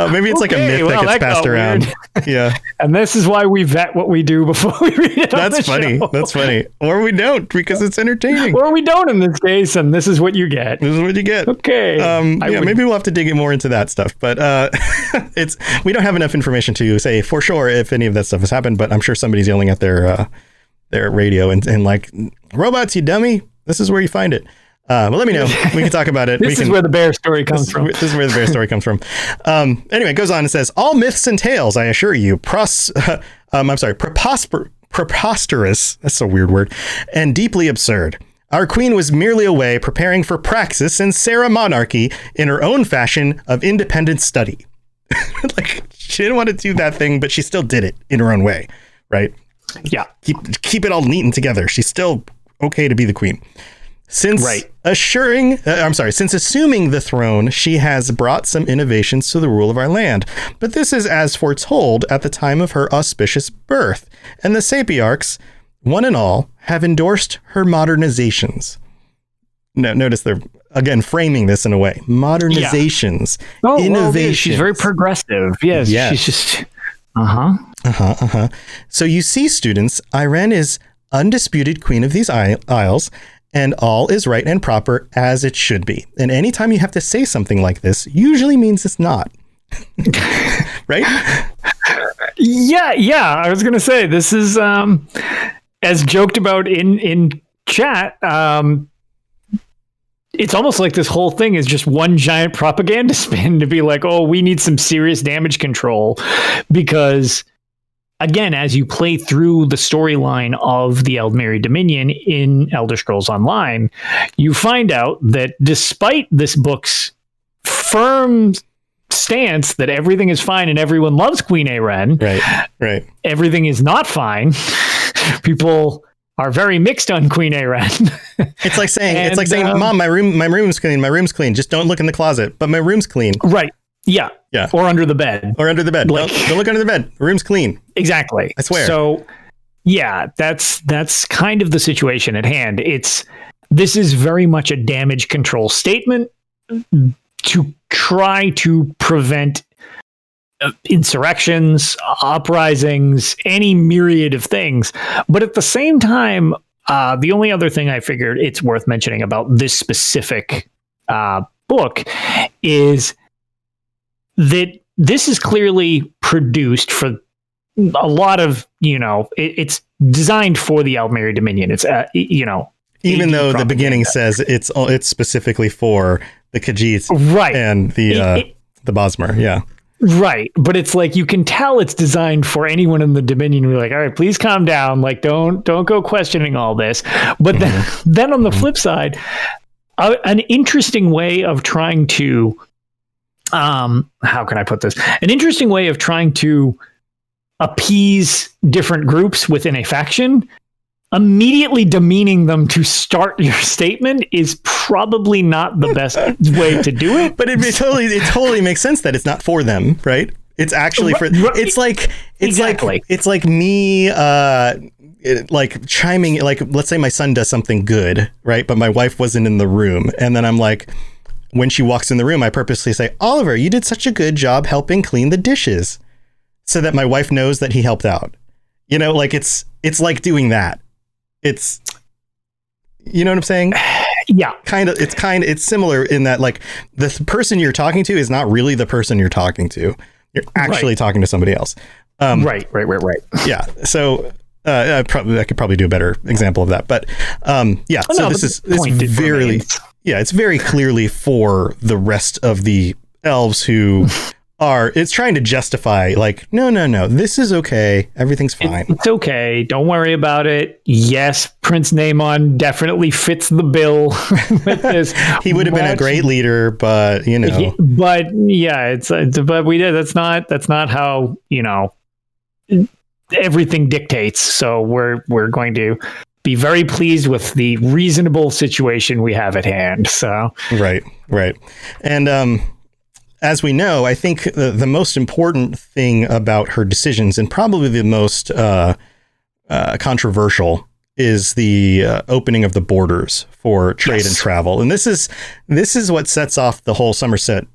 Maybe it's like a myth that gets passed around. Yeah.
And this is why we vet what we do before we read it.
That's funny. Show. That's funny. Or we don't, because it's entertaining.
Or we don't in this case, and this is what you get.
This is what you get.
Okay.
Maybe we'll have to dig in more into that stuff. But we don't have enough information to say for sure if any of that stuff has happened, but I'm sure somebody's yelling at their radio and like, robots, you dummy. This is where you find it. Well, let me know. We can talk about it.
This is where the bear story comes from.
This is where the bear story comes from. Anyway, it goes on and says, all myths and tales, I assure you, preposterous. That's a weird word. And deeply absurd. Our queen was merely away preparing for praxis and Sarah monarchy in her own fashion of independent study. Like, she didn't want to do that thing, but she still did it in her own way. Right.
Yeah.
Keep it all neat and together. She's still okay to be the queen. Since assuming the throne, she has brought some innovations to the rule of our land. But this is as foretold at the time of her auspicious birth. And the Sapiarchs, one and all, have endorsed her modernizations. No, notice they're, again, framing this in a way. Modernizations.
Yeah.
Innovations.
Well, she's very progressive. Yes. She's just...
So you see, students, Ayrenn is undisputed queen of these isles, and all is right and proper as it should be. And anytime you have to say something like this, usually means it's not. Right?
Yeah. I was going to say, this is, as joked about in chat, it's almost like this whole thing is just one giant propaganda spin to be like, oh, we need some serious damage control. Because, again, as you play through the storyline of the Aldmeri Dominion in Elder Scrolls Online, you find out that despite this book's firm stance that everything is fine and everyone loves Queen Ayrenn,
right,
everything is not fine. People are very mixed on Queen Ayrenn.
It's like saying, Mom, my room's clean. Just don't look in the closet, but my room's clean.
Right. Yeah. Or under the bed.
Like, don't look under the bed. The room's clean.
Exactly.
I swear.
So yeah, that's kind of the situation at hand. This is very much a damage control statement to try to prevent insurrections, uprisings, any myriad of things. But at the same time, the only other thing I figured it's worth mentioning about this specific book is that this is clearly produced for a lot of, it's designed for the Aldmeri Dominion. It's,
even though the beginning says it's specifically for the Khajiits and the Bosmer. Yeah.
Right. But it's like, you can tell it's designed for anyone in the Dominion. We're like, all right, please calm down. Like, don't go questioning all this. But then on the flip side, an interesting way of trying to, how can I put this? An interesting way of trying to appease different groups within a faction, immediately demeaning them to start your statement is probably not the best way to do it.
But it totally makes sense that it's not for them, right? It's actually for. It's like me. Like chiming, like, let's say my son does something good, right? But my wife wasn't in the room. And then I'm like, when she walks in the room, I purposely say, Oliver, you did such a good job helping clean the dishes, so that my wife knows that he helped out. You know, like it's like doing that. It's, you know what I'm saying?
Yeah.
It's similar in that, like, the person you're talking to is not really the person you're talking to. You're actually talking to somebody else.
Right.
Yeah. So, I could probably do a better example of that, but it's very clearly for the rest of the elves who it's trying to justify, like, no, this is okay, everything's fine,
it's okay, don't worry about it. Yes, Prince Naemon definitely fits the bill with this.
He would have been a great leader, but
but we did. That's not how, everything dictates. So we're going to be very pleased with the reasonable situation we have at hand. So
right. And as we know, I think the most important thing about her decisions, and probably the most controversial, is the opening of the borders for trade and travel. And this is what sets off the whole Somerset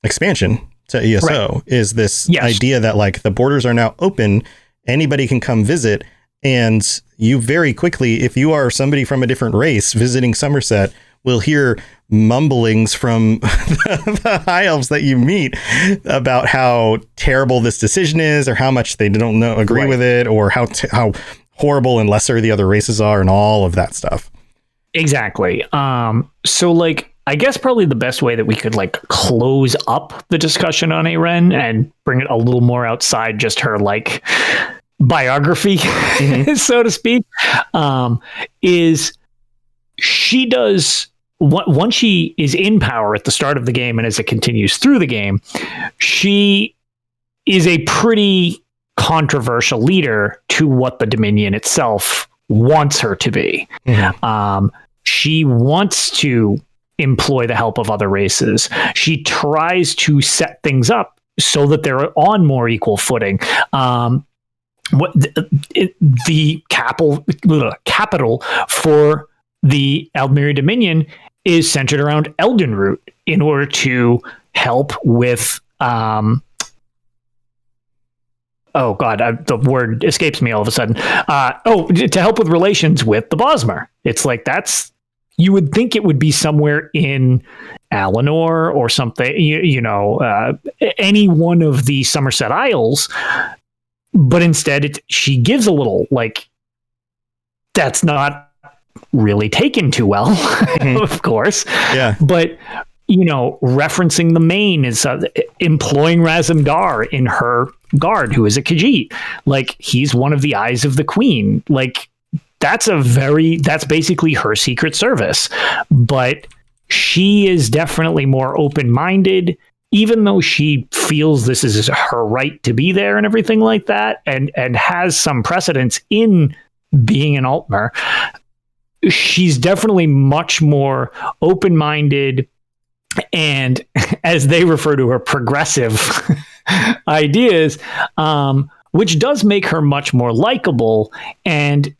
expansion to ESO, is this idea that, like, the borders are now open, anybody can come visit, and you very quickly, if you are somebody from a different race visiting Somerset, will hear mumblings from the high elves that you meet about how terrible this decision is, or how much they don't agree with it, or how horrible and lesser the other races are, and all of that stuff.
Exactly. So, like, I guess probably the best way that we could, like, close up the discussion on Ayrenn and bring it a little more outside just her, like, biography, so to speak, is she does, once she is in power at the start of the game and as it continues through the game, she is a pretty controversial leader to what the Dominion itself wants her to be. She wants to employ the help of other races. She tries to set things up so that they're on more equal footing. The capital for the Aldmeri Dominion is centered around Eldenroot in order to help with the word escapes me all of a sudden. To help with relations with the Bosmer. It's like, you would think it would be somewhere in Alinor or something, any one of the Somerset Isles, but instead she gives a little, like, that's not really taken too well, of course. Yeah. But, referencing the Main is employing Razumdar in her guard, who is a Khajiit. Like, he's one of the eyes of the Queen. Like, that's basically her secret service. But she is definitely more open-minded, even though she feels this is her right to be there and everything like that, and has some precedence in being an Altmer. She's definitely much more open-minded and, as they refer to her, progressive ideas, which does make her much more likable. And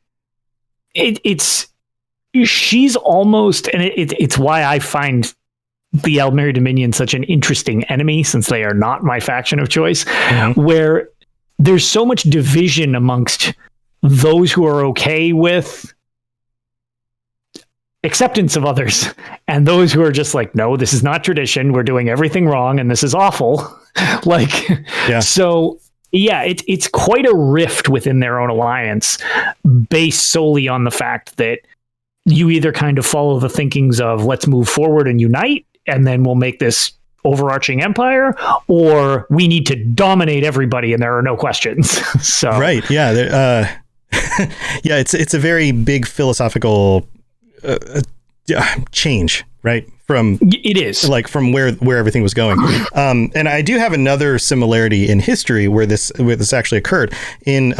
she's almost, and it's why I find the Aldmeri Dominion such an interesting enemy, since they are not my faction of choice, where there's so much division amongst those who are okay with acceptance of others and those who are just like, no, this is not tradition, we're doing everything wrong and this is awful. So it's quite a rift within their own alliance, based solely on the fact that you either kind of follow the thinkings of, let's move forward and unite, and then we'll make this overarching empire, or we need to dominate everybody and there are no questions. So
right. Yeah. It's a very big philosophical change, right?
It is,
like, from where everything was going. And I do have another similarity in history where this actually occurred in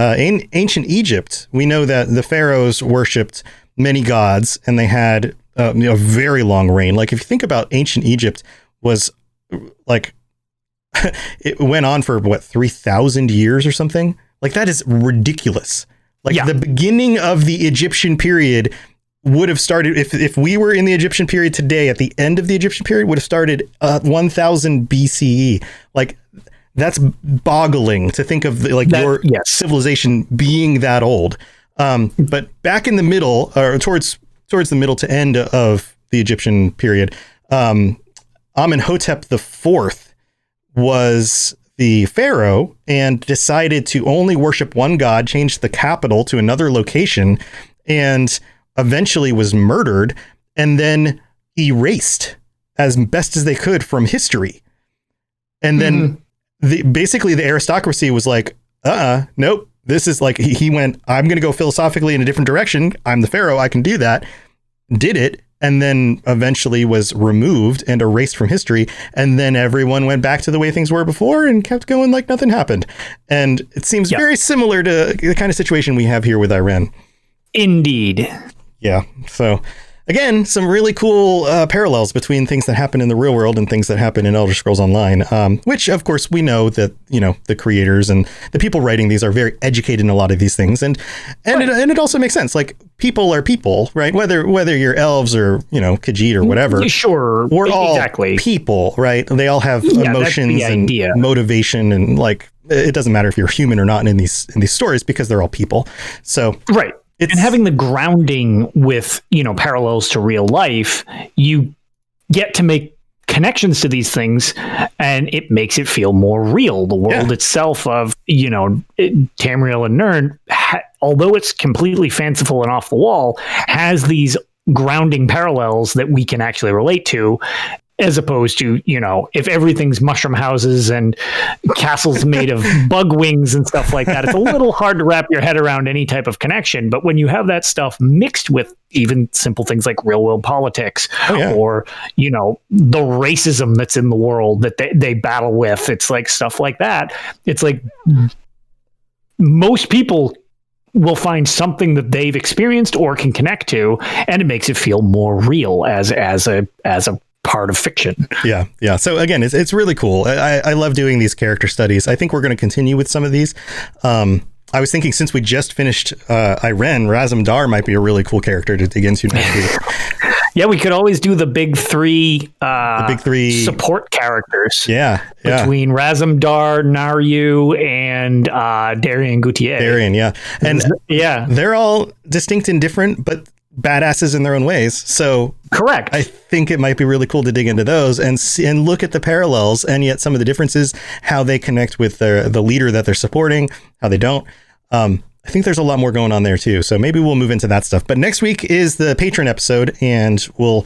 ancient Egypt. We know that the pharaohs worshipped many gods, and they had a very long reign. Like, if you think about ancient Egypt, was like it went on for what, 3,000 years or something. Like, that is ridiculous. Like the beginning of the Egyptian period would have started, if we were in the Egyptian period today, at the end of the Egyptian period would have started 1000 BCE. Like, that's boggling to think of your civilization being that old. But back in the middle, or towards the middle to end of the Egyptian period, Amenhotep IV was the pharaoh and decided to only worship one god, changed the capital to another location, and eventually was murdered and then erased as best as they could from history. And then basically the aristocracy was like, nope. This is like, he went, I'm going to go philosophically in a different direction. I'm the pharaoh. I can do that. Did it. And then eventually was removed and erased from history. And then everyone went back to the way things were before and kept going like nothing happened. And it seems very similar to the kind of situation we have here with Ayrenn.
Indeed.
Yeah. So again, some really cool parallels between things that happen in the real world and things that happen in Elder Scrolls Online, which, of course, we know that, the creators and the people writing these are very educated in a lot of these things. And it also makes sense. Like, people are people, right? Whether you're elves or, Khajiit or whatever.
Sure.
We're all people, right? They all have emotions and motivation. And it doesn't matter if you're human or not in these stories because they're all people. So. Right.
And having the grounding with, parallels to real life, you get to make connections to these things and it makes it feel more real. The world itself of, Tamriel and Nirn, although it's completely fanciful and off the wall, has these grounding parallels that we can actually relate to. As opposed to, if everything's mushroom houses and castles made of bug wings and stuff like that, it's a little hard to wrap your head around any type of connection. But when you have that stuff mixed with even simple things like real world politics or, the racism that's in the world that they battle with, it's like stuff like that. It's like most people will find something that they've experienced or can connect to, and it makes it feel more real as a part of fiction. Yeah.
So again, it's really cool. I love doing these character studies. I think we're going to continue with some of these. I was thinking, since we just finished Ayrenn, Razum-Dar might be a really cool character to dig into next week.
Yeah, we could always do the big three support characters.
Yeah.
Between Razum-Dar, Naryu, and Darian Gautier.
And they're all distinct and different, but badasses in their own ways. So
correct.
I think it might be really cool to dig into those and look at the parallels, and yet some of the differences, how they connect with the leader that they're supporting, how they don't. I think there's a lot more going on there too. So maybe we'll move into that stuff. But next week is the patron episode, and we'll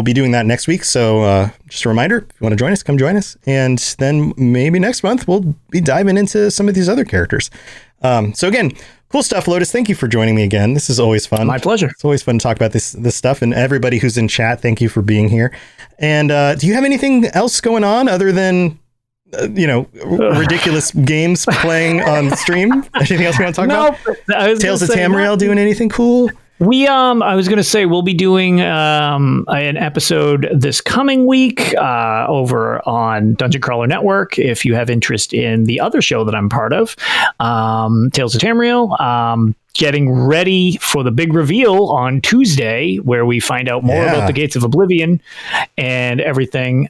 be doing that next week. So just a reminder, if you want to join us, come join us. And then maybe next month we'll be diving into some of these other characters. So again, cool stuff, Lotus. Thank you for joining me again. This is always fun.
My pleasure.
It's always fun to talk about this stuff. And everybody who's in chat, thank you for being here. And do you have anything else going on other than ridiculous games playing on stream? Anything else you want to talk about? Tales of Tamriel doing anything cool?
I was going to say we'll be doing an episode this coming week over on Dungeon Crawler Network. If you have interest in the other show that I'm part of, Tales of Tamriel, getting ready for the big reveal on Tuesday, where we find out more about the Gates of Oblivion and everything.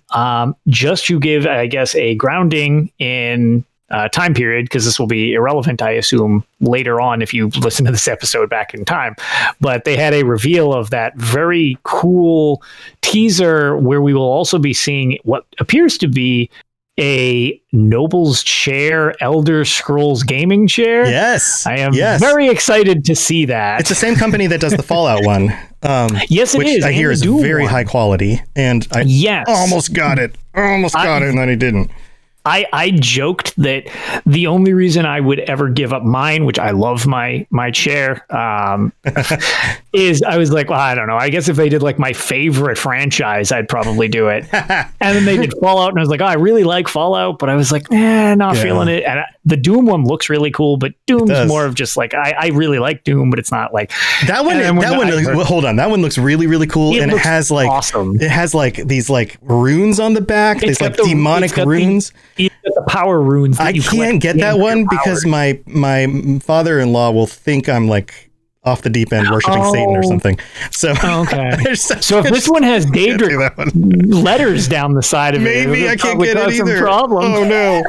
Just to give, I guess, a grounding in time period, because this will be irrelevant, I assume, later on if you listen to this episode back in time. But they had a reveal of that very cool teaser where we will also be seeing what appears to be a Noble's Chair Elder Scrolls gaming chair.
Yes.
I am very excited to see that.
It's the same company that does the Fallout one.
Yes, it
which
is.
I hear is very high quality. And I almost got it. And then I didn't.
I joked that the only reason I would ever give up mine, which I love my chair, is I was like, well, I don't know. I guess if they did like my favorite franchise, I'd probably do it. And then they did Fallout, and I was like, oh, I really like Fallout, but I was like, not feeling it. And the Doom one looks really cool, but Doom's more of just like I really like Doom, but it's not like
that one. Hold on, that one looks really, really cool, and it has like
awesome.
It has like these like runes on the back. These like demonic runes.
The power runes.
I can't get that one because my father-in-law will think I'm like off the deep end worshiping Satan or something. So
okay. So if this one has Daedric letters down the side of it,
maybe I can't get it either. Oh no!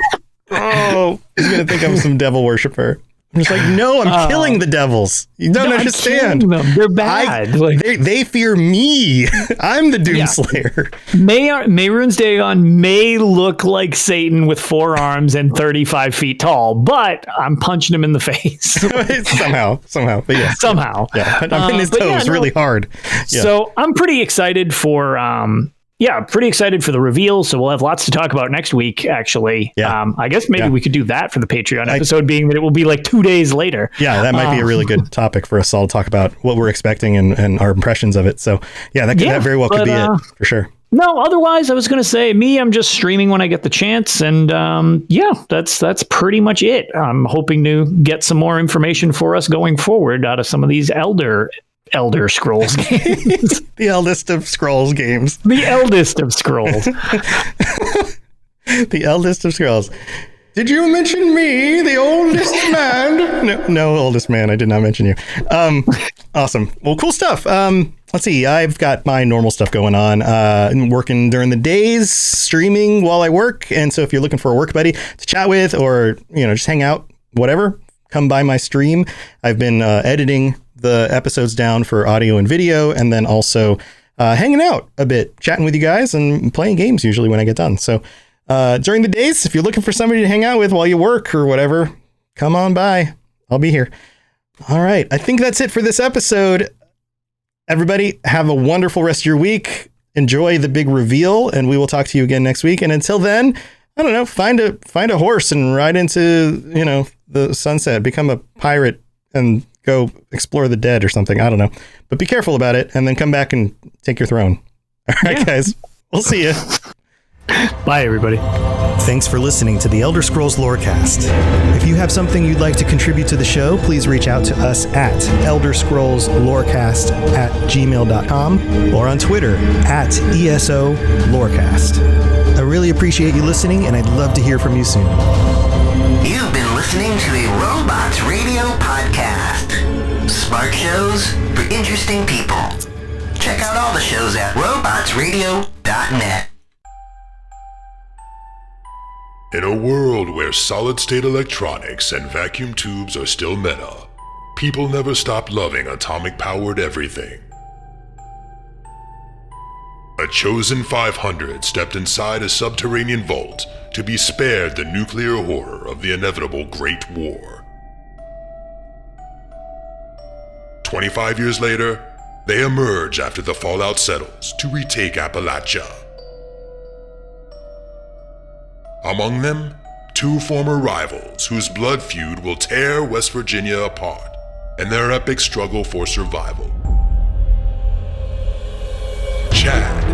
Oh, he's gonna think I'm some devil worshiper. I'm just like, no, I'm killing the devils. You don't understand.
I'm them. They're bad.
They fear me. I'm the Doomslayer.
Mehrunes Dagon may look like Satan with 4 arms and 35 feet tall, but I'm punching him in the face.
somehow. But yes.
Somehow.
Yeah. I'm in his toes really hard. Yeah.
So I'm pretty excited for... pretty excited for the reveal. So we'll have lots to talk about next week, actually. Yeah. I guess maybe we could do that for the Patreon episode, being that it will be like 2 days later.
Yeah, that might be a really good topic for us all to talk about what we're expecting and our impressions of it. So yeah, that very well could be it for sure.
No, otherwise I was going to say I'm just streaming when I get the chance. And that's pretty much it. I'm hoping to get some more information for us going forward out of some of these Elder Scrolls games.
The eldest of Scrolls games.
The eldest of Scrolls.
The eldest of Scrolls. Did you mention me, the oldest man? No, oldest man. I did not mention you. Awesome. Well, cool stuff. Let's see. I've got my normal stuff going on. I'm working during the days, streaming while I work. And so if you're looking for a work buddy to chat with or, just hang out, whatever, come by my stream. I've been editing the episodes down for audio and video, and then also hanging out a bit, chatting with you guys and playing games usually when I get done. So during the days, if you're looking for somebody to hang out with while you work or whatever, come on by. I'll be here. All right. I think that's it for this episode. Everybody have a wonderful rest of your week. Enjoy the big reveal, and we will talk to you again next week. And until then, I don't know, find a horse and ride into, the sunset, become a pirate and go explore the dead or something. I don't know, but be careful about it and then come back and take your throne. All right, guys, we'll see you.
Bye, everybody.
Thanks for listening to the Elder Scrolls Lorecast. If you have something you'd like to contribute to the show, please reach out to us at elderscrollslorecast@gmail.com or on Twitter @ESO Lorecast. I really appreciate you listening, and I'd love to hear from you soon.
You've been listening to a Robots Radio podcast. Smart shows for interesting people. Check out all the shows at robotsradio.net.
In a world where solid-state electronics and vacuum tubes are still meta, people never stopped loving atomic-powered everything. A chosen 500 stepped inside a subterranean vault to be spared the nuclear horror of the inevitable Great War. 25 years later, they emerge after the fallout settles to retake Appalachia. Among them, 2 former rivals whose blood feud will tear West Virginia apart in their epic struggle for survival. Chad,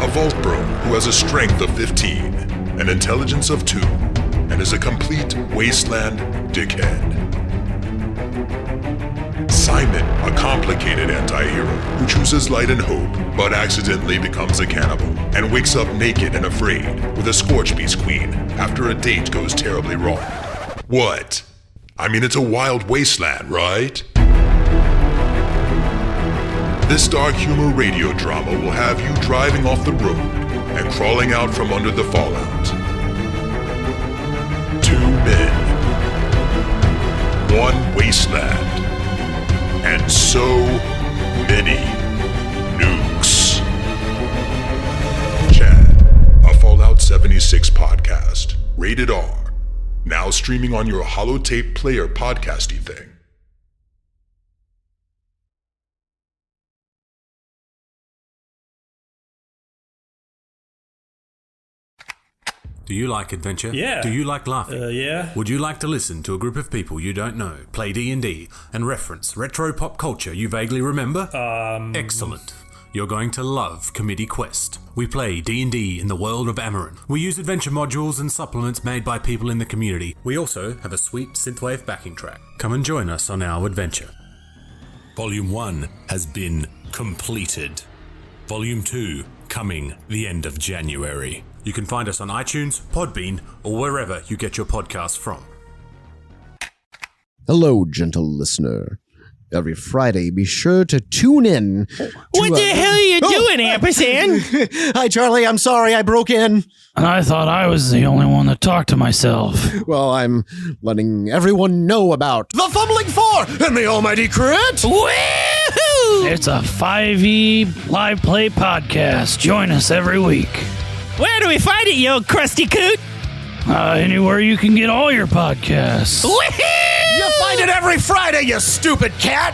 a vault bro who has a strength of 15, an intelligence of 2, and is a complete wasteland dickhead. Simon, a complicated anti-hero who chooses light and hope, but accidentally becomes a cannibal and wakes up naked and afraid with a Scorch Beast queen after a date goes terribly wrong. What? I mean, it's a wild wasteland, right? This dark humor radio drama will have you driving off the road and crawling out from under the fallout. 2 men, 1 wasteland, and so many nukes. Chad, a Fallout 76 podcast, rated R, now streaming on your holotape player podcasty thing.
Do you like adventure?
Yeah.
Do you like laughing?
Yeah.
Would you like to listen to a group of people you don't know play D&D and reference retro pop culture you vaguely remember? Excellent. You're going to love Committee Quest. We play D&D in the world of Ayrenn. We use adventure modules and supplements made by people in the community. We also have a sweet synthwave backing track. Come and join us on our adventure. Volume 1 has been completed. Volume 2 coming the end of January. You can find us on iTunes, Podbean, or wherever you get your podcasts from.
Hello, gentle listener. Every Friday, be sure to tune in.
What the hell are you doing, Ampersand?
Hi, Charlie. I'm sorry I broke in.
And I thought I was the only one that talked to myself.
Well, I'm letting everyone know about the Fumbling Four and the Almighty Crit.
Woohoo! It's a 5e live play podcast. Join us every week.
Where do we find it, you old crusty coot?
Anywhere you can get all your podcasts.
Woohoo!
You find it every Friday, you stupid cat!